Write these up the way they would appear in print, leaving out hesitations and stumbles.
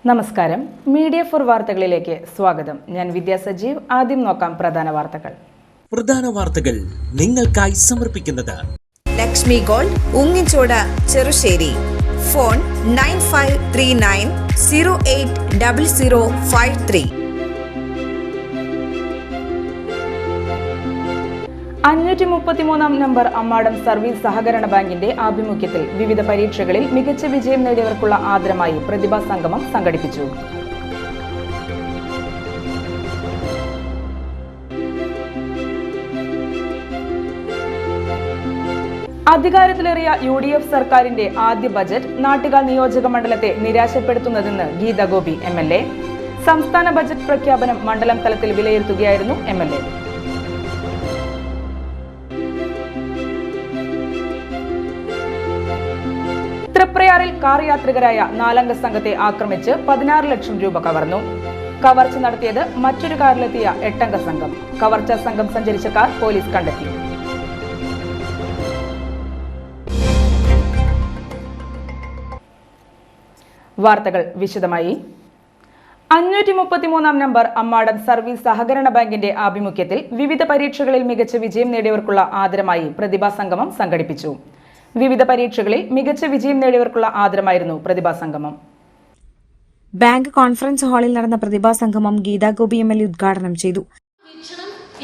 നമസ്കാരം, media for വാർത്തകളിലേക്ക് സ്വാഗതം. ഞാൻ വിദ്യാ സജീവ്. ആദ്യം നോക്കാം പ്രധാന വാർത്തകൾ നിങ്ങൾക്കായി സമർപ്പിക്കുന്നത് ലക്ഷ്മി ഗോൾഡ്, ഉങ്ങിച്ചോട്, Cherussery. Phone 9539080053. 533 number Ammadam service സഹകരണ ബാങ്കിന്റെ ആഭിമുഖ്യത്തിൽ വിവിധ പരീക്ഷകളിൽ മികച്ച വിജയം നേടിയവർക്കുള്ള ആദരമായി പ്രതിഭാ സംഗമം സംഘടിപ്പിച്ചു. അധികാരത്തിലേറിയ UDF സർക്കാരിന്റെ ആദ്യ ബജറ്റ് നാട്ടിക നിയോജക മണ്ഡലത്തെ നിരാശപ്പെടുത്തുന്നതെന്ന് ഗീതാ ഗോപി MLA. സംസ്ഥാന ബജറ്റ് പ്രഖ്യാപനം മണ്ഡലം തലത്തിൽ വിലയിരുത്തുകയായിരുന്നു MLA. തൃപ്രയാറിൽ കാർ യാത്രികരായ 4 അംഗ സംഘത്തെ ആക്രമിച്ച് 16 ലക്ഷം രൂപ കവർന്നു. കവർച്ച നടത്തിയത് മറ്റൊരു കാറിലെത്തിയ 8 അംഗ സംഘം. കവർച്ചാ സംഘം സഞ്ചരിച്ച കാർ പോലീസ് കണ്ടെത്തി. വാർത്തകൾ വിശദമായി. 533 നമ്പർ അമ്മാടം സർവീസ് സഹകരണ ബാങ്കിന്റെ ആഭിമുഖ്യത്തിൽ വിവിധ പരീക്ഷകളിൽ മികച്ച വിജയം നേടിയവർക്കുള്ള ആദരമായി പ്രതിഭാ സംഗമം സംഘടിപ്പിച്ചു. വിവിധ പരീക്ഷകളിൽ മികച്ച വിജയം നേടിയവർക്കുള്ള ആദരമായിരുന്നു പ്രതിഭാ സംഗമം. ബാങ്ക് കോൺഫറൻസ് ഹാളിൽ നടന്ന പ്രതിഭാ സംഗമം ഗീതാ ഗോപി MLA ഉദ്ഘാടനം ചെയ്തു.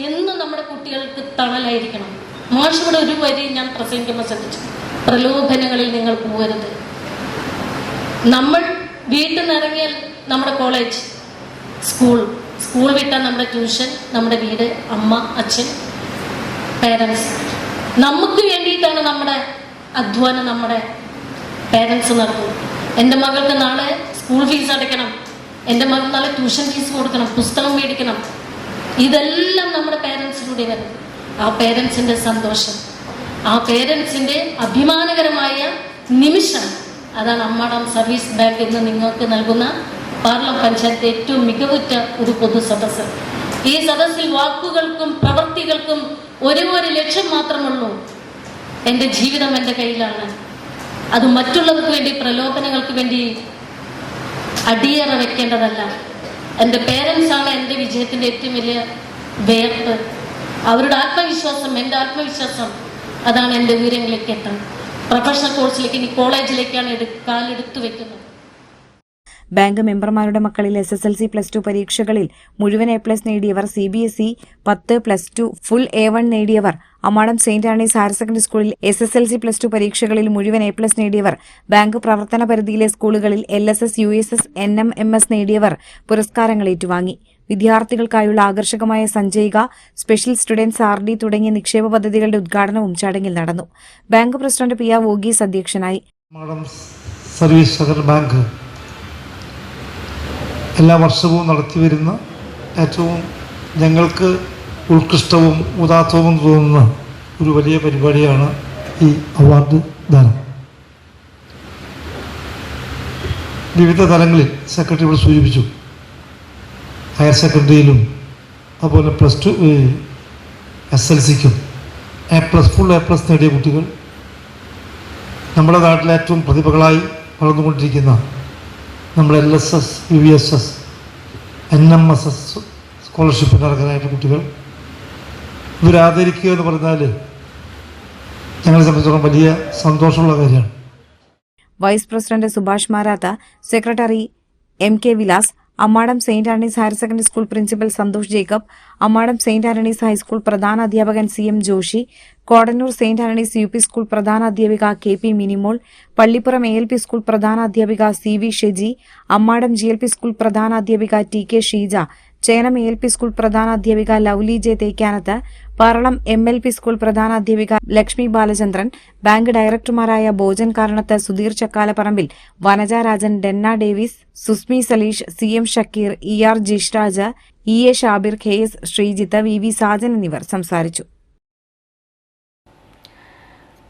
എന്നും നമ്മുടെ കുട്ടികൾക്ക് തണലായിരിക്കണം. മാഷുടെ ഒരു വരി ഞാൻ പ്രസംഗിക്കുമ്പോൾ ശ്രദ്ധിച്ചു, പ്രലോഭനങ്ങളിൽ നിങ്ങൾ പോകരുത്. നമ്മൾ വീട്ടിൽ നിന്ന് ഇറങ്ങിയാൽ നമ്മുടെ കോളേജ്, സ്കൂൾ വിട്ടാൽ നമ്മുടെ ട്യൂഷൻ, നമ്മുടെ വീട്, അമ്മ, അച്ഛൻ, പേരൻസ്. നമുക്ക് വേണ്ടിയിട്ടാണ് നമ്മുടെ അധ്വാനം നമ്മുടെ പേരൻസ് നടത്തും. എൻ്റെ മകൾക്ക് നാളെ സ്കൂൾ ഫീസ് അടയ്ക്കണം, എൻ്റെ മകൾക്ക് നാളെ ട്യൂഷൻ ഫീസ് കൊടുക്കണം, പുസ്തകം മേടിക്കണം. ഇതെല്ലാം നമ്മുടെ പേരൻസിലൂടെ വരും. ആ പേരൻസിൻ്റെ സന്തോഷം, ആ പേരൻസിൻ്റെ അഭിമാനകരമായ നിമിഷം, അതാണ് അമ്മാടം സർവീസ് ബാങ്ക് എന്ന് നിങ്ങൾക്ക് നൽകുന്ന പാർലം പഞ്ചായത്ത് ഏറ്റവും മികവുറ്റ ഒരു പൊതു സദസ്സ്. ഈ സദസ്സിൽ വാക്കുകൾക്കും പ്രവൃത്തികൾക്കും ഒരു ലക്ഷ്യം മാത്രമുള്ളൂ, എൻ്റെ ജീവിതം എൻ്റെ കയ്യിലാണ്. അത് മറ്റുള്ളവർക്ക് വേണ്ടി, പ്രലോഭനങ്ങൾക്ക് വേണ്ടി അടിയറ വെക്കേണ്ടതല്ല. എൻ്റെ പേരൻസാണ് എൻ്റെ വിജയത്തിൻ്റെ ഏറ്റവും വലിയ വേർപ്പ്. അവരുടെ ആത്മവിശ്വാസം, എൻ്റെ ആത്മവിശ്വാസം, അതാണ് എൻ്റെ ഉയരങ്ങളിലേക്ക് എത്താൻ. പ്രൊഫഷണൽ കോഴ്സിലേക്ക്, ഇനി കോളേജിലേക്കാണ് കാലെടുത്തു വെക്കുന്നത്. ബാങ്ക് മെമ്പർമാരുടെ മക്കളിൽ SSLC+2 പരീക്ഷകളിൽ മുഴുവൻ A+ നേടിയവർ, CBSE 10+2 ഫുൾ A1 നേടിയവർ, Ammadam Saint Anne's higher secondary സ്കൂളിൽ SSLC+2 പരീക്ഷകളിൽ മുഴുവൻ A+ നേടിയവർ, ബാങ്ക് പ്രവർത്തന പരിധിയിലെ സ്കൂളുകളിൽ LSS, USS, NMMS നേടിയവർ പുരസ്കാരങ്ങൾ ഏറ്റുവാങ്ങി. വിദ്യാർത്ഥികൾക്കായുള്ള ആകർഷകമായ സഞ്ചയിക, സ്പെഷ്യൽ സ്റ്റുഡൻസ് RD തുടങ്ങിയ നിക്ഷേപ പദ്ധതികളുടെ ഉദ്ഘാടനവും ചടങ്ങിൽ നടന്നു. ബാങ്ക് പ്രസിഡന്റ് PR വോഗീസ് അധ്യക്ഷനായി. സർവീസ് സഹകരണ ബാങ്ക് എല്ലാ വർഷവും നടത്തിവരുന്ന ഏറ്റവും ഞങ്ങൾക്ക് ഉത്കൃഷ്ടവും ഉദാത്തവും തോന്നുന്ന ഒരു വലിയ പരിപാടിയാണ് ഈ അവാർഡ് ദാനം. വിവിധ തലങ്ങളിൽ സെക്രട്ടറി ഇവിടെ സൂചിപ്പിച്ചു. ഹയർ സെക്കൻഡറിയിലും അതുപോലെ +2 SLCക്കും ഫുൾ A+ നേടിയ കുട്ടികൾ, നമ്മുടെ നാട്ടിലെ ഏറ്റവും പ്രതിഭകളായി വളർന്നുകൊണ്ടിരിക്കുന്ന നമ്മുടെ LSS, USS, NMSS സ്കോളർഷിപ്പിന് അർഹരായിട്ട് കുട്ടികൾ, ഇവരാദരിക്കുക എന്ന് പറഞ്ഞാൽ ഞങ്ങളെ സംബന്ധിച്ചിടത്തോളം വലിയ സന്തോഷമുള്ള കാര്യമാണ്. വൈസ് പ്രസിഡന്റ് സുഭാഷ് മാരാത്ത, secretary MK Vilas, Ammadam saint Antony's higher secondary school principal Santhosh Jacob, Ammadam saint Antony's high school പ്രധാന അധ്യാപകൻ CM Joshi, Kodannur saint Antony's UP school പ്രധാന അധ്യാപിക KP Minimol, Pallippuram ALP school പ്രധാന അധ്യാപിക CV Sheji, Ammadam GLP school പ്രധാന അധ്യാപിക TK Sheeja, Chenam ALP school പ്രധാന അധ്യാപിക Lovely J Thekkanath, Paralam MLP school പ്രധാന അധ്യാപിക ലക്ഷ്മി ബാലചന്ദ്രൻ, ബാങ്ക് ഡയറക്ടർമാരായ Bhojan കാരണത്ത്, Sudheer Chakkalaparambil, Vanaja Rajan, Denna Davis, Susmi Saleesh, CM Shakeer, ER Jishraj, EA Shabir, KS Sreejith, VV Sajan എന്നിവർ സംസാരിച്ചു.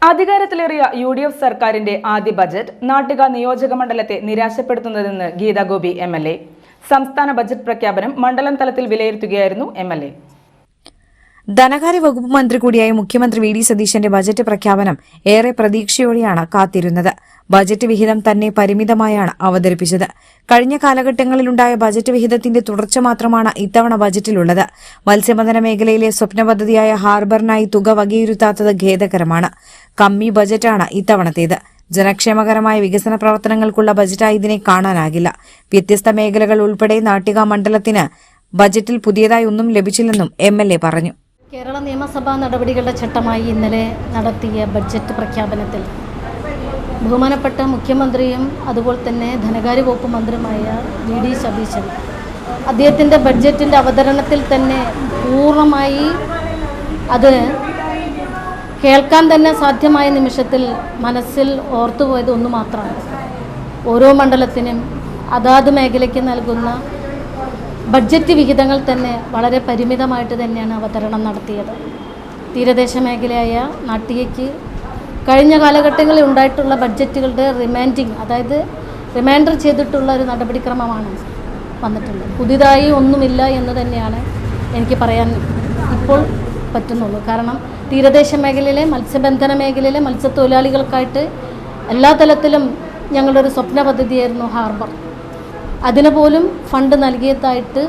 അധികാരത്തിലേറിയ UDF സർക്കാരിന്റെ ആദ്യ ബജറ്റ് നാട്ടിക നിയോജക മണ്ഡലത്തെ നിരാശപ്പെടുത്തുന്നതെന്ന് ഗീതാ ഗോപി MLA. സംസ്ഥാന ബജറ്റ് പ്രഖ്യാപനം മണ്ഡലം തലത്തിൽ വിലയിരുത്തുകയായിരുന്നു MLA. ധനകാര്യ വകുപ്പ് മന്ത്രി കൂടിയായ മുഖ്യമന്ത്രി വി ഡി സതീശന്റെ ബജറ്റ് പ്രഖ്യാപനം ഏറെ പ്രതീക്ഷയോടെയാണ് കാത്തിരുന്നത്. ബജറ്റ് വിഹിതം തന്നെ പരിമിതമായാണ് അവതരിപ്പിച്ചത്. കഴിഞ്ഞ കാലഘട്ടങ്ങളിലുണ്ടായ ബജറ്റ് വിഹിതത്തിന്റെ തുടർച്ച മാത്രമാണ് ഇത്തവണ ബജറ്റിലുള്ളത്. മത്സ്യബന്ധന മേഖലയിലെ സ്വപ്ന പദ്ധതിയായ ഹാർബറിനായി തുക വകയിരുത്താത്തത് ഖേദകരമാണ്. കമ്മി ബജറ്റാണ് ഇത്തവണത്തേത്. ജനക്ഷേമകരമായ വികസന പ്രവർത്തനങ്ങൾക്കുള്ള ബജറ്റായി ഇതിനെ കാണാനാകില്ല. വ്യത്യസ്ത മേഖലകൾ ഉൾപ്പെടെ നാട്ടിക മണ്ഡലത്തിന് ബജറ്റിൽ പുതിയതായി ഒന്നും ലഭിച്ചില്ലെന്നും MLA പറഞ്ഞു. കേരള നിയമസഭാ നടപടികളുടെ ചട്ടമായി ഇന്നലെ നടത്തിയ ബഡ്ജറ്റ് പ്രഖ്യാപനത്തിൽ ബഹുമാനപ്പെട്ട മുഖ്യമന്ത്രിയും അതുപോലെ തന്നെ ധനകാര്യ വകുപ്പ് മന്ത്രിയുമായ വി ഡി സതീശൻ അദ്ദേഹത്തിൻ്റെ ബഡ്ജറ്റിൻ്റെ അവതരണത്തിൽ തന്നെ പൂർണ്ണമായി അത് കേൾക്കാൻ തന്നെ സാധ്യമായ നിമിഷത്തിൽ മനസ്സിൽ ഓർത്തുപോയത് ഒന്ന് മാത്രമാണ്. ഓരോ മണ്ഡലത്തിനും അതാത് മേഖലയ്ക്ക് നൽകുന്ന ബഡ്ജറ്റ് വിഹിതങ്ങൾ തന്നെ വളരെ പരിമിതമായിട്ട് തന്നെയാണ് അവതരണം നടത്തിയത്. തീരദേശ മേഖലയായ നാട്ടികയ്ക്ക് കഴിഞ്ഞ കാലഘട്ടങ്ങളിൽ ഉണ്ടായിട്ടുള്ള ബഡ്ജറ്റുകളുടെ റിമൈൻഡർ ചെയ്തിട്ടുള്ള ഒരു നടപടിക്രമമാണ് വന്നിട്ടുള്ളത്. പുതിയതായി ഒന്നുമില്ല എന്ന് തന്നെയാണ് എനിക്ക് പറയാൻ ഇപ്പോൾ പറ്റുന്നുള്ളൂ. കാരണം തീരദേശ മേഖലയിലെ മത്സ്യബന്ധന മേഖലയിലെ മത്സ്യത്തൊഴിലാളികൾക്കായിട്ട് എല്ലാ തലത്തിലും ഞങ്ങളൊരു സ്വപ്ന പദ്ധതിയായിരുന്നു ഹാർബർ. അതിന് പോലും ഫണ്ട് നൽകിയതായിട്ട്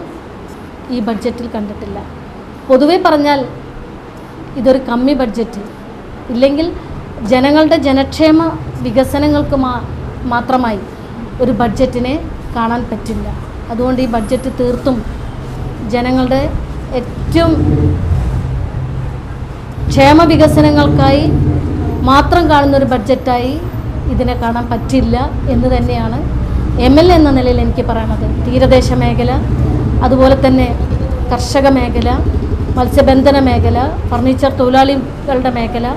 ഈ ബഡ്ജറ്റിൽ കണ്ടിട്ടില്ല. പൊതുവെ പറഞ്ഞാൽ ഇതൊരു കമ്മി ബഡ്ജറ്റ്, ഇല്ലെങ്കിൽ ജനങ്ങളുടെ ജനക്ഷേമ വികസനങ്ങൾക്ക് മാത്രമായി ഒരു ബഡ്ജറ്റിനെ കാണാൻ പറ്റില്ല. അതുകൊണ്ട് ഈ ബഡ്ജറ്റ് തീർത്തും ജനങ്ങളുടെ ഏറ്റവും ക്ഷേമ വികസനങ്ങൾക്കായി മാത്രം കാണുന്നൊരു ബഡ്ജറ്റായി ഇതിനെ കാണാൻ പറ്റില്ല എന്ന് തന്നെയാണ് MLA എന്ന നിലയിൽ എനിക്ക് പറയണത്. തീരദേശ മേഖല, അതുപോലെ തന്നെ കർഷക മേഖല, മത്സ്യബന്ധന മേഖല, ഫർണിച്ചർ തൊഴിലാളികളുടെ മേഖല,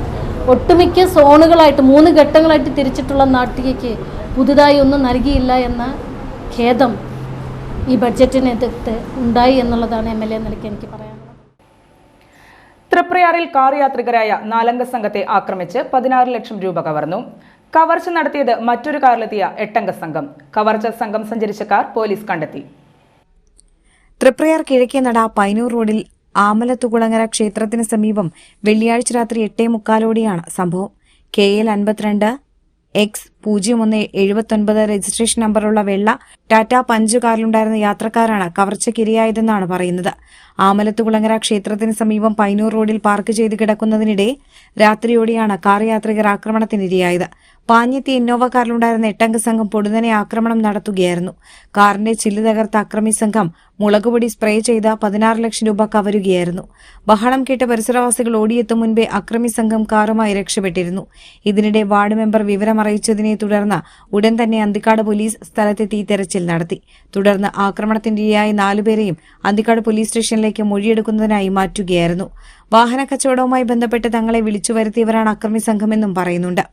ഒട്ടുമിക്ക സോണുകളായിട്ട് 3 ഘട്ടങ്ങളായിട്ട് തിരിച്ചിട്ടുള്ള നാട്ടികയ്ക്ക് പുതുതായി ഒന്നും നൽകിയില്ല എന്ന ഖേദം ഈ ബഡ്ജറ്റിനെതിർത്ത് ഉണ്ടായി എന്നുള്ളതാണ് MLA നിലയ്ക്ക് എനിക്ക് പറയാനുള്ളത്. തൃപ്രയാറിൽ കാർ യാത്രികരായ 4 അംഗ സംഘത്തെ ആക്രമിച്ച് 16 ലക്ഷം രൂപ കവർന്നു. കവർച്ച നടത്തിയത് മറ്റൊരു കാറിലെത്തിയ 8 അംഗ സംഘം. കവർച്ച സംഘം സഞ്ചരിച്ച കാർ പോലീസ് കണ്ടെത്തി. തൃപ്രയാർ കിഴക്കേനട പൈനൂർ റോഡിൽ ആമലത്തുകുളങ്ങര ക്ഷേത്രത്തിന് സമീപം വെള്ളിയാഴ്ച രാത്രി 8:45 സംഭവം. KL 52X0179 രജിസ്ട്രേഷൻ നമ്പറുള്ള വെള്ള ടാറ്റ പഞ്ച് കാറിലുണ്ടായിരുന്ന യാത്രക്കാരാണ് കവർച്ചയ്ക്കിരയായതെന്നാണ് പറയുന്നത്. ആമലത്തുകുളങ്ങര ക്ഷേത്രത്തിന് സമീപം പൈനൂർ റോഡിൽ പാർക്ക് ചെയ്ത് കിടക്കുന്നതിനിടെ രാത്രിയോടെയാണ് കാർ യാത്രികർ ആക്രമണത്തിനിരയായത്. പാഞ്ഞെത്തി ഇന്നോവ കാറിലുണ്ടായിരുന്ന 8 അംഗ സംഘം പൊടുന്നനെ ആക്രമണം നടത്തുകയായിരുന്നു. കാറിന്റെ ചില്ല് തകർത്ത അക്രമി സംഘം മുളകുപൊടി സ്പ്രേ ചെയ്ത് 16 ലക്ഷം രൂപ കവരുകയായിരുന്നു. ബഹളം കേട്ട് പരിസരവാസികൾ ഓടിയെത്തും മുൻപേ അക്രമി സംഘം കാറുമായി രക്ഷപ്പെട്ടിരുന്നു. ഇതിനിടെ വാർഡ് മെമ്പർ വിവരമറിയിച്ചതിനെ തുടർന്ന് ഉടൻ തന്നെ അന്തിക്കാട് പോലീസ് സ്ഥലത്തെത്തി തെരച്ചിൽ നടത്തി. തുടർന്ന് ആക്രമണത്തിനിരയായ 4 പേരെയും അന്തിക്കാട് പോലീസ് സ്റ്റേഷനിലേക്ക് മൊഴിയെടുക്കുന്നതിനായി മാറ്റുകയായിരുന്നു. വാഹന കച്ചവടവുമായി ബന്ധപ്പെട്ട് തങ്ങളെ വിളിച്ചു വരുത്തിയവരാണ് അക്രമി സംഘമെന്നും പറയുന്നുണ്ട്.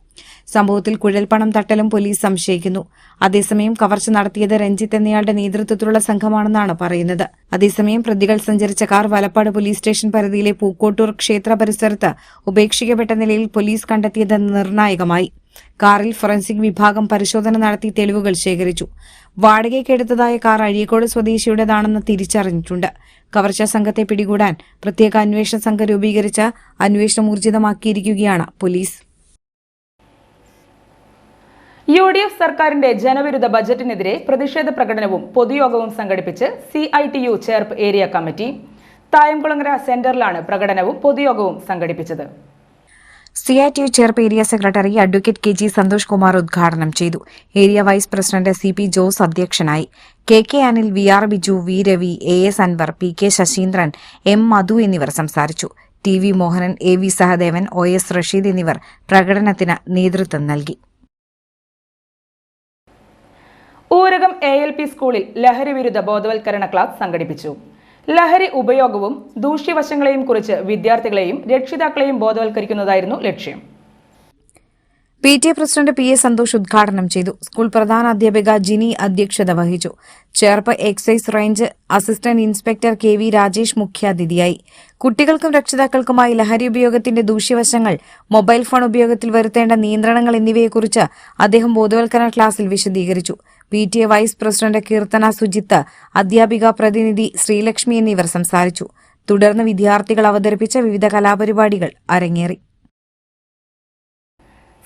സംഭവത്തിൽ കുഴൽപ്പണം തട്ടലും പോലീസ് സംശയിക്കുന്നു. അതേസമയം കവർച്ച നടത്തിയത് രഞ്ജിത്ത് എന്നയാളുടെ നേതൃത്വത്തിലുള്ള സംഘമാണെന്നാണ് പറയുന്നത്. അതേസമയം പ്രതികൾ സഞ്ചരിച്ച കാർ വലപ്പാട് പോലീസ് സ്റ്റേഷൻ പരിധിയിലെ പൂക്കോട്ടൂർ ക്ഷേത്ര പരിസരത്ത് ഉപേക്ഷിക്കപ്പെട്ട നിലയിൽ പോലീസ് കണ്ടെത്തിയത് നിർണായകമായി. കാറിൽ ഫോറൻസിക് വിഭാഗം പരിശോധന നടത്തി തെളിവുകൾ ശേഖരിച്ചു. വാടകയ്ക്കെടുത്തതായ കാർ അഴീക്കോട് സ്വദേശിയുടേതാണെന്ന് തിരിച്ചറിഞ്ഞിട്ടുണ്ട്. കവർച്ചാ സംഘത്തെ പിടികൂടാൻ പ്രത്യേക അന്വേഷണ സംഘം രൂപീകരിച്ച് അന്വേഷണം ഊർജിതമാക്കിയിരിക്കുകയാണ് പോലീസ്. UDF സർക്കാരിന്റെ ജനവിരുദ്ധ ബജറ്റിനെതിരെ പ്രതിഷേധ പ്രകടനവും പൊതുയോഗവും സംഘടിപ്പിച്ച് CITU Cherpu area committee. Thayamkulangara സെന്ററിലാണ് പ്രകടനവും പൊതുയോഗവും സംഘടിപ്പിച്ചത്. CITU Cherpu area secretary advocate KG Santhosh Kumar ഉദ്ഘാടനം ചെയ്തു. Area vice president CP Jose അധ്യക്ഷനായി. KK Anil, VR Biju, V Ravi, AS Anwar, PK Saseendran, M മധു എന്നിവർ സംസാരിച്ചു. TV Mohanan, AV Sahadevan, OS Rasheed എന്നിവർ പ്രകടനത്തിന് നേതൃത്വം നൽകി. ഊരകം ALP സ്കൂളിൽ ലഹരി വിരുദ്ധ ബോധവൽക്കരണ ക്ലാസ് സംഘടിപ്പിച്ചു. ലഹരി ഉപയോഗവും ദൂഷ്യവശങ്ങളെയും കുറിച്ച് വിദ്യാർത്ഥികളെയും രക്ഷിതാക്കളെയും ബോധവൽക്കരിക്കുന്നതായിരുന്നു ലക്ഷ്യം. PTA പ്രസിഡന്റ് PA സന്തോഷ് ഉദ്ഘാടനം ചെയ്തു. സ്കൂൾ പ്രധാന അധ്യാപിക ജിനി അധ്യക്ഷത വഹിച്ചു. Cherpu excise range assistant inspector KV Rajesh മുഖ്യാതിഥിയായി. കുട്ടികൾക്കും രക്ഷിതാക്കൾക്കുമായി ലഹരി ഉപയോഗത്തിന്റെ ദൂഷ്യവശങ്ങൾ, മൊബൈൽ ഫോൺ ഉപയോഗത്തിൽ വരുത്തേണ്ട നിയന്ത്രണങ്ങൾ എന്നിവയെക്കുറിച്ച് അദ്ദേഹം ബോധവൽക്കരണ ക്ലാസിൽ വിശദീകരിച്ചു. PTA vice president Keerthana Sujith, അധ്യാപിക പ്രതിനിധി ശ്രീലക്ഷ്മി എന്നിവർ സംസാരിച്ചു. തുടർന്ന് വിദ്യാർത്ഥികൾ അവതരിപ്പിച്ച വിവിധ കലാപരിപാടികൾ അരങ്ങേറി.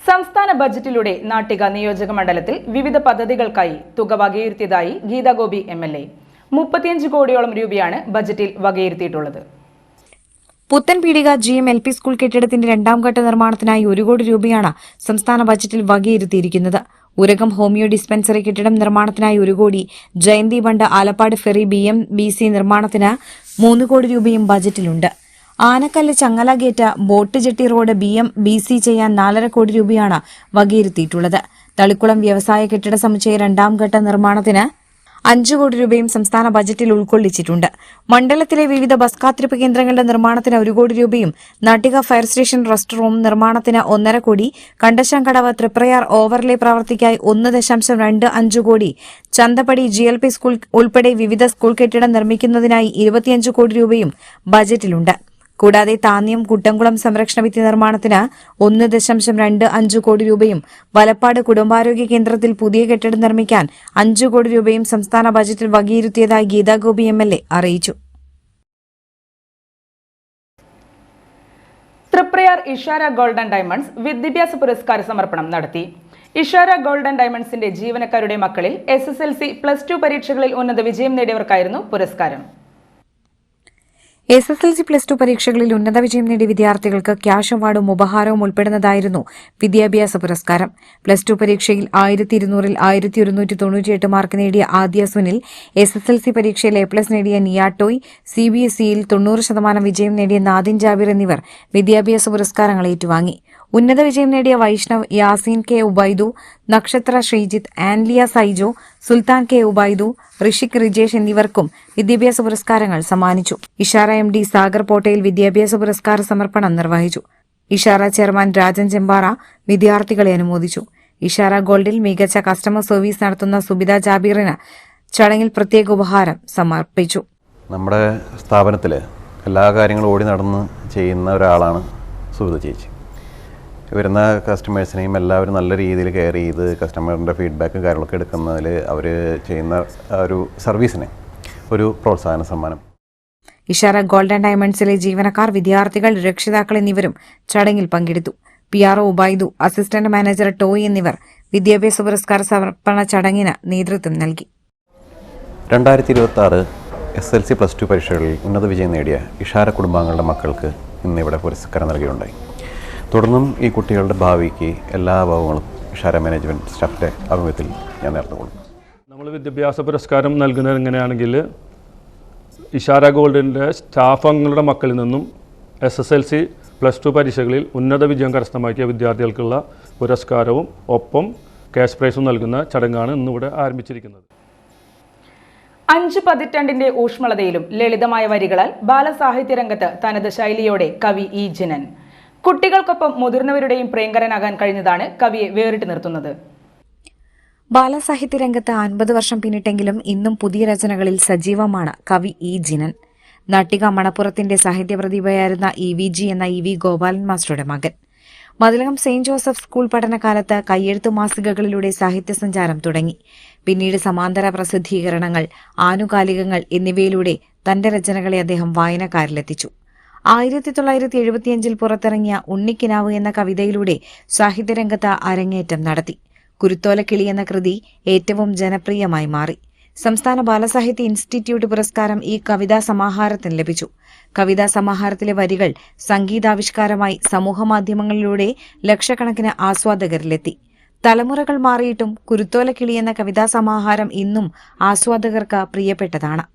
സംസ്ഥാന ബജറ്റിലൂടെ നാട്ടിക നിയോജക മണ്ഡലത്തിൽ വിവിധ പദ്ധതികൾക്കായി തുക വകയിരുത്തിയതായി ഗീതാഗോപി MLA. 35 കോടിയോളം രൂപയാണ് ബജറ്റിൽ വകയിരുത്തിയിട്ടുള്ളത്. പുത്തൻ പീടിക GM-LP സ്കൂൾ കെട്ടിടത്തിന്റെ 2ാം ഘട്ട നിർമ്മാണത്തിനായി 1 കോടി രൂപയാണ് സംസ്ഥാന ബജറ്റിൽ വകയിരുത്തിയിരിക്കുന്നത്. ഉരകം ഹോമിയോ ഡിസ്പെൻസറി കെട്ടിടം നിർമ്മാണത്തിനായി 1 കോടി, ജയന്തി ബണ്ട് ആലപ്പാട് ഫെറി BMBC നിർമ്മാണത്തിന് 3 കോടി രൂപയും ബജറ്റിലുണ്ട്. ആനക്കല്ല് ചങ്ങല gate boat jetty road BMBC ചെയ്യാൻ 4.5 കോടി രൂപയാണ് വകയിരുത്തിയിട്ടുള്ളത്. തളിക്കുളം വ്യവസായ കെട്ടിട സമുച്ചയ 2ാം ഘട്ട നിർമ്മാണത്തിന് 5 കോടി രൂപയും സംസ്ഥാന ബജറ്റിൽ ഉൾക്കൊള്ളിച്ചിട്ടുണ്ട്. മണ്ഡലത്തിലെ വിവിധ ബസ് കാത്തിരിപ്പ് കേന്ദ്രങ്ങളുടെ നിർമ്മാണത്തിന് 1 കോടി രൂപയും, Nattika fire station rest room നിർമ്മാണത്തിന് 1.5 കോടി, കണ്ടശങ്കടവ് തൃപ്രയാർ ഓവർലേ പ്രവൃത്തിക്കായി 1.25 കോടി, ചന്തപ്പടി GLP സ്കൂൾ ഉൾപ്പെടെ വിവിധ സ്കൂൾ കെട്ടിടം നിർമ്മിക്കുന്നതിനായി 25 കോടി രൂപയും ബജറ്റിലുണ്ട്. കൂടാതെ താന്യം കുട്ടംകുളം സംരക്ഷണ ഭിത്തി നിർമ്മാണത്തിന് 1.25 കോടി രൂപയും, വലപ്പാട് കുടുംബാരോഗ്യ കേന്ദ്രത്തിൽ പുതിയ കെട്ടിടം നിർമ്മിക്കാൻ 5 കോടി രൂപയും സംസ്ഥാന ബജറ്റിൽ വകയിരുത്തിയതായി ഗീതാഗോപി MLA അറിയിച്ചു. തൃപ്രയാർ ഇഷാര ഗോൾഡൻ ഡയമണ്ട്സ് വിദ്യാഭ്യാസ പുരസ്കാര സമർപ്പണം നടത്തി. ഇഷാര ഗോൾഡൻ ഡയമണ്ട്സിന്റെ ജീവനക്കാരുടെ മക്കളിൽ SSLC, +2 പരീക്ഷകളിൽ ഉന്നത വിജയം നേടിയവർക്കായിരുന്നു പുരസ്കാരം. SSLC +2 പരീക്ഷകളിൽ ഉന്നത വിജയം നേടിയ വിദ്യാർത്ഥികൾക്ക് ക്യാഷ് അവാർഡും ഉപഹാരവും ഉൾപ്പെടുന്നതായിരുന്നു വിദ്യാഭ്യാസ പുരസ്കാരം. +2 പരീക്ഷയിൽ 1200-ൽ 1198 മാർക്ക് നേടിയ ആദ്യ സുനിൽ, SSLC പരീക്ഷയിൽ A+ നേടിയ നിയാട്ടോയ്, CBSEയിൽ 90% വിജയം നേടിയ നാദിൻ ജാബിർ എന്നിവർ വിദ്യാഭ്യാസ പുരസ്കാരങ്ങൾ ഏറ്റുവാങ്ങി. ഉന്നത വിജയം നേടിയ വൈഷ്ണവ്, യാസീൻ K ഉബൈദു, നക്ഷത്ര ശ്രീജിത്ത്, ആൻലിയ സൈജോ, സുൽത്താൻ K ഉബൈദു, ഋഷിക് റിജേഷ് എന്നിവർക്കും വിദ്യാഭ്യാസ പുരസ്കാരങ്ങൾ സമ്മാനിച്ചു. ഇഷാര MD സാഗർ പോട്ടയിൽ വിദ്യാഭ്യാസ പുരസ്കാര സമർപ്പണം നിർവഹിച്ചു. ഇഷാര ചെയർമാൻ രാജൻ ചെമ്പാറ വിദ്യാർത്ഥികളെ അനുമോദിച്ചു. ഇഷാര ഗോൾഡിൽ മികച്ച കസ്റ്റമർ സർവീസ് നടത്തുന്ന സുബിത ജാബീറിന് ചടങ്ങിൽ പ്രത്യേക ഉപഹാരം സമർപ്പിച്ചു. നമ്മുടെ സ്ഥാപനത്തിൽ എല്ലാ കാര്യങ്ങളും ഓടി നടന്ന് ചെയ്യുന്ന ഒരാളാണ് സുബിത ചേച്ചി. വരുന്ന കസ്റ്റമേഴ്സിനെയും എല്ലാവരും നല്ല രീതിയിൽ കെയർ ചെയ്ത് കസ്റ്റമറിൻ്റെ ഫീഡ്ബാക്കും കാര്യങ്ങളൊക്കെ എടുക്കുന്നതിൽ അവർ ചെയ്യുന്ന ഒരു സർവീസിന് ഒരു പ്രോത്സാഹന സമ്മാനം. ഇഷാര ഗോൾഡൻ ഡയമണ്ട്സിലെ ജീവനക്കാർ, വിദ്യാർത്ഥികൾ, രക്ഷിതാക്കൾ എന്നിവരും ചടങ്ങിൽ പങ്കെടുത്തു. PRO Ubaidu, assistant manager toy എന്നിവർ വിദ്യാഭ്യാസ പുരസ്കാര സമർപ്പണ ചടങ്ങിന് നേതൃത്വം നൽകി. 2026 SSLC +2 പരീക്ഷകളിൽ ഉന്നത വിജയം നേടിയ ഇഷാര കുടുംബാംഗങ്ങളുടെ മക്കൾക്ക് ഇന്നിവിടെ പുരസ്കാരം നൽകിയിട്ടുണ്ടായി. തുടർന്നും ഈ കുട്ടികളുടെ ഭാവിക്ക് എല്ലാ ഭാവങ്ങളും ഇഷാര മാനേജ്മെൻറ്റ് സ്റ്റാഫിൻ്റെ ആഭിമുഖ്യത്തിൽ ഞാൻ നേർന്നു കൊടുക്കും. നമ്മൾ വിദ്യാഭ്യാസ പുരസ്കാരം നൽകുന്നത് എങ്ങനെയാണെങ്കിൽ ഇഷാര ഗോൾഡിൻ്റെ സ്റ്റാഫ് അംഗങ്ങളുടെ മക്കളിൽ നിന്നും SSLC +2 പരീക്ഷകളിൽ ഉന്നത വിജയം കരസ്ഥമാക്കിയ വിദ്യാർത്ഥികൾക്കുള്ള പുരസ്കാരവും ഒപ്പം ക്യാഷ് പ്രൈസും നൽകുന്ന ചടങ്ങാണ് ഇന്നിവിടെ ആരംഭിച്ചിരിക്കുന്നത്. 5 പതിറ്റാണ്ടിന്റെ ഊഷ്മളതയിലും ലളിതമായ വരികളാൽ ബാലസാഹിത്യ രംഗത്ത് തനത് ശൈലിയോടെ കവി E. ജിനൻ. കുട്ടികൾക്കൊപ്പം മുതിർന്നവരുടെയും പ്രിയങ്കരനാകാൻ കഴിഞ്ഞതാണ് കവിയെ വേറിട്ട് നിർത്തുന്നത്. ബാലസാഹിത്യ രംഗത്ത് 50 വർഷം പിന്നിട്ടെങ്കിലും ഇന്നും പുതിയ രചനകളിൽ സജീവമാണ് കവി E. ജിനൻ. നാട്ടിക മണപ്പുറത്തിന്റെ സാഹിത്യ പ്രതിഭയായിരുന്ന EVG എന്ന EV ഗോപാലൻ മാസ്റ്ററുടെ മകൻ. മതിലകം സെയിന്റ് ജോസഫ് സ്കൂൾ പഠനകാലത്ത് കയ്യെഴുത്തു മാസികകളിലൂടെ സാഹിത്യ സഞ്ചാരം തുടങ്ങി. പിന്നീട് സമാന്തര പ്രസിദ്ധീകരണങ്ങൾ, ആനുകാലികങ്ങൾ എന്നിവയിലൂടെ തന്റെ രചനകളെ അദ്ദേഹം വായനക്കാരിലെത്തിച്ചു. 1975 പുറത്തിറങ്ങിയ ഉണ്ണിക്കിനാവ് എന്ന കവിതയിലൂടെ സാഹിത്യരംഗത്ത് അരങ്ങേറ്റം നടത്തി. കുരുത്തോലക്കിളി എന്ന കൃതി ഏറ്റവും ജനപ്രിയമായി മാറി. സംസ്ഥാന ബാലസാഹിത്യ ഇൻസ്റ്റിറ്റ്യൂട്ട് പുരസ്കാരം ഈ കവിതാ സമാഹാരത്തിന് ലഭിച്ചു. കവിതാ സമാഹാരത്തിലെ വരികൾ സംഗീതാവിഷ്കാരമായി സമൂഹമാധ്യമങ്ങളിലൂടെ ലക്ഷക്കണക്കിന് ആസ്വാദകരിലെത്തി. തലമുറകൾ മാറിയിട്ടും കുരുത്തോലക്കിളി എന്ന കവിതാ സമാഹാരം ഇന്നും ആസ്വാദകർക്ക് പ്രിയപ്പെട്ടതാണ്.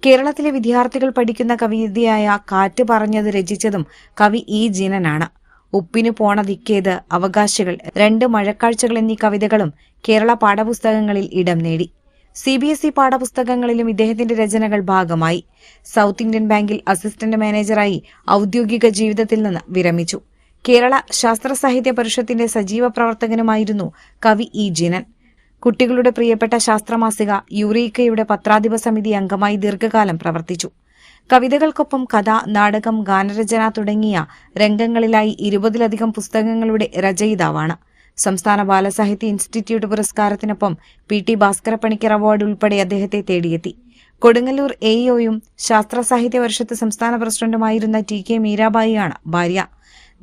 കേരളത്തിലെ വിദ്യാർത്ഥികൾ പഠിക്കുന്ന കവിതയായ കാറ്റ് പറഞ്ഞത് രചിച്ചതും കവി E. ജിനനാണ്. ഉപ്പിനു പോണ ദിക്കേത്, അവകാശികൾ, 2 മഴക്കാഴ്ചകൾ എന്നീ കവിതകളും കേരള പാഠപുസ്തകങ്ങളിൽ ഇടം നേടി. CBSE പാഠപുസ്തകങ്ങളിലും ഇദ്ദേഹത്തിന്റെ രചനകൾ ഭാഗമായി. സൗത്ത് ഇന്ത്യൻ ബാങ്കിൽ അസിസ്റ്റന്റ് മാനേജറായി ഔദ്യോഗിക ജീവിതത്തിൽ നിന്ന് വിരമിച്ചു. കേരള ശാസ്ത്ര സാഹിത്യ പരിഷത്തിന്റെ സജീവ പ്രവർത്തകനുമായിരുന്നു കവി E. ജിനൻ. കുട്ടികളുടെ പ്രിയപ്പെട്ട ശാസ്ത്രമാസിക യൂറീക്കയുടെ പത്രാധിപ സമിതി അംഗമായി ദീർഘകാലം പ്രവർത്തിച്ചു. കവിതകൾക്കൊപ്പം കഥ, നാടകം, ഗാനരചന തുടങ്ങിയ രംഗങ്ങളിലായി 20-ലധികം പുസ്തകങ്ങളുടെ രചയിതാവാണ്. സംസ്ഥാന ബാലസാഹിത്യ ഇൻസ്റ്റിറ്റ്യൂട്ട് പുരസ്കാരത്തിനൊപ്പം PT ഭാസ്കരപ്പണിക്കർ അവാർഡ് ഉൾപ്പെടെ അദ്ദേഹത്തെ തേടിയെത്തി. കൊടുങ്ങല്ലൂർ AEOയും ശാസ്ത്ര സാഹിത്യ പരിഷത്ത് സംസ്ഥാന പ്രസിഡന്റുമായിരുന്ന TK മീരാബായിയാണ് ഭാര്യ.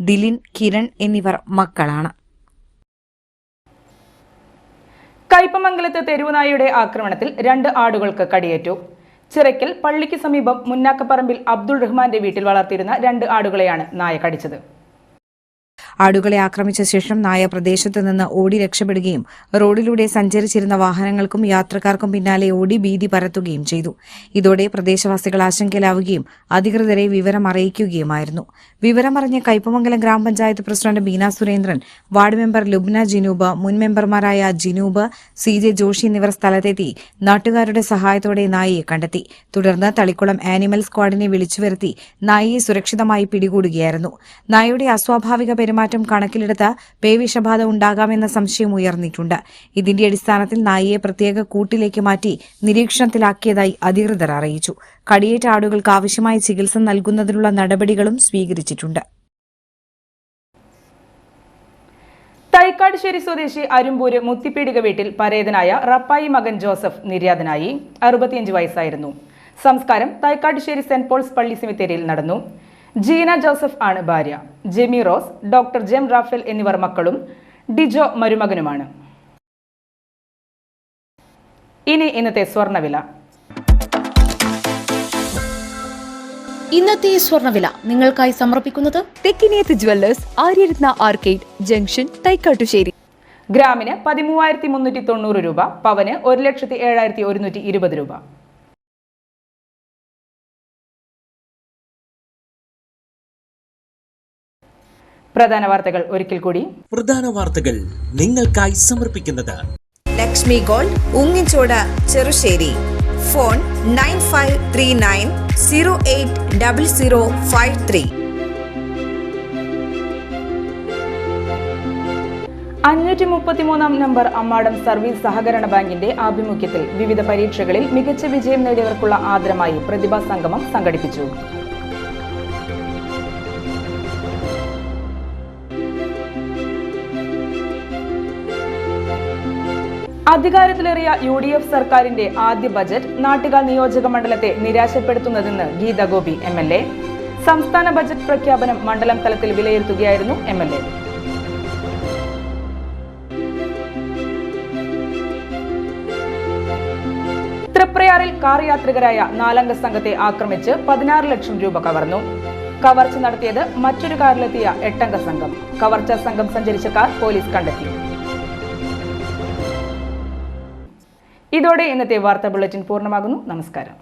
ദിലിൻ, കിരൺ എന്നിവർ മക്കളാണ്. കയ്പമംഗലത്ത് തെരുവുനായയുടെ ആക്രമണത്തിൽ 2 ആടുകൾക്ക് കടിയേറ്റു. ചിറയ്ക്കൽ പള്ളിക്ക് സമീപം മുന്നാക്കപ്പറമ്പിൽ അബ്ദുൾ റഹ്മാന്റെ വീട്ടിൽ വളർത്തിയിരുന്ന 2 ആടുകളെയാണ് നായ കടിച്ചത്. ആടുകളെ ആക്രമിച്ച ശേഷം നായ പ്രദേശത്ത് നിന്ന് ഓടി രക്ഷപ്പെടുകയും റോഡിലൂടെ സഞ്ചരിച്ചിരുന്ന വാഹനങ്ങൾക്കും യാത്രക്കാർക്കും പിന്നാലെ ഓടി ഭീതി പരത്തുകയും ചെയ്തു. ഇതോടെ പ്രദേശവാസികൾ ആശങ്കയിലാവുകയും അധികൃതരെ വിവരം അറിയിക്കുകയുമായിരുന്നു. വിവരമറിഞ്ഞ കയ്പമംഗലം ഗ്രാമപഞ്ചായത്ത് president Beena Surendran, ward member Lubna Jinoob, മുൻ മെമ്പർമാരായ ജിനൂബ്, CJ ജോഷി എന്നിവർ സ്ഥലത്തെത്തി നാട്ടുകാരുടെ സഹായത്തോടെ നായയെ കണ്ടെത്തി. തുടർന്ന് തളിക്കുളം ആനിമൽ സ്ക്വാഡിനെ വിളിച്ചുവരുത്തി നായയെ സുരക്ഷിതമായി പിടികൂടുകയായിരുന്നു. നായയുടെ അസ്വാഭാവിക പെരുമാറ്റം കണക്കിലെടുത്ത് പേവിഷബാധ ഉണ്ടാകാമെന്ന സംശയം ഉയർന്നിട്ടുണ്ട്. ഇതിന്റെ അടിസ്ഥാനത്തിൽ നായയെ പ്രത്യേക കൂട്ടിലേക്ക് മാറ്റി നിരീക്ഷണത്തിലാക്കിയതായി അധികൃതർ അറിയിച്ചു. കടിയേറ്റ ആടുകൾക്ക് ആവശ്യമായ ചികിത്സ നൽകുന്നതിനുള്ള നടപടികളും സ്വീകരിച്ചിട്ടുണ്ട്. തൈക്കാട്ടുശ്ശേരി സ്വദേശി അരുമ്പൂര് മുത്തിപ്പീടിക വീട്ടിൽ പരേതനായ റപ്പായി മകൻ ജോസഫ് നിര്യാതനായി. 65 വയസ്സായിരുന്നു. സംസ്കാരം തൈക്കാട്ടുശ്ശേരി സെന്റ് പോൾസ് പള്ളി സെമിത്തേരിയിൽ നടന്നു. ജീന ജോസഫ് ആണ് ഭാര്യ. ജെമി റോസ്, ഡോക്ടർ ജെം റാഫേൽ എന്നിവർ മക്കളും ഡിജോ മരുമകനുമാണ്. ഇനി ഇന്നത്തെ സ്വർണ്ണവില. ഇന്നത്തെ സ്വർണ്ണവില നിങ്ങൾക്കായി സമർപ്പിക്കുന്നത് Thekkiniyath jewellers, Aryaratna arcade junction, Thaikattussery. ഗ്രാമിന് 13,390 രൂപ, പവന് 1,07,120 രൂപ. പ്രധാന വാർത്തകൾ ഒരിക്കൽ കൂടി. പ്രധാന വാർത്തകൾ നിങ്ങൾക്കായി സമർപ്പിക്കുന്നത് ലക്ഷ്മി ഗോൾഡ്, ഉങ്ങിച്ചോട, Cherussery. Phone 9539080053. 533 number Ammadam service സഹകരണ ബാങ്കിന്റെ ആഭിമുഖ്യത്തിൽ വിവിധ പരീക്ഷകളിൽ മികച്ച വിജയം നേടിയവർക്കുള്ള ആദരമായി പ്രതിഭാ സംഗമം സംഘടിപ്പിച്ചു. അധികാരത്തിലേറിയ UDF സർക്കാരിന്റെ ആദ്യ ബജറ്റ് നാട്ടിക നിയോജക മണ്ഡലത്തെ നിരാശപ്പെടുത്തുന്നതെന്ന് ഗീത ഗോപി MLA. സംസ്ഥാന ബജറ്റ് പ്രഖ്യാപനം മണ്ഡലം തലത്തിൽ വിലയിരുത്തുകയായിരുന്നു MLA. തൃപ്രയാറിൽ കാർ യാത്രികരായ 4 അംഗ സംഘത്തെ ആക്രമിച്ച് 16 ലക്ഷം രൂപ കവർന്നു. കവർച്ച നടത്തിയത് മറ്റൊരു കാറിലെത്തിയ 8 അംഗ സംഘം. കവർച്ചാ സംഘം സഞ്ചരിച്ച കാർ പോലീസ് കണ്ടെത്തി. ഇതോടെ ഇന്നത്തെ വാർത്താ ബുള്ളറ്റിൻ പൂർണ്ണമാകുന്നു. നമസ്കാരം.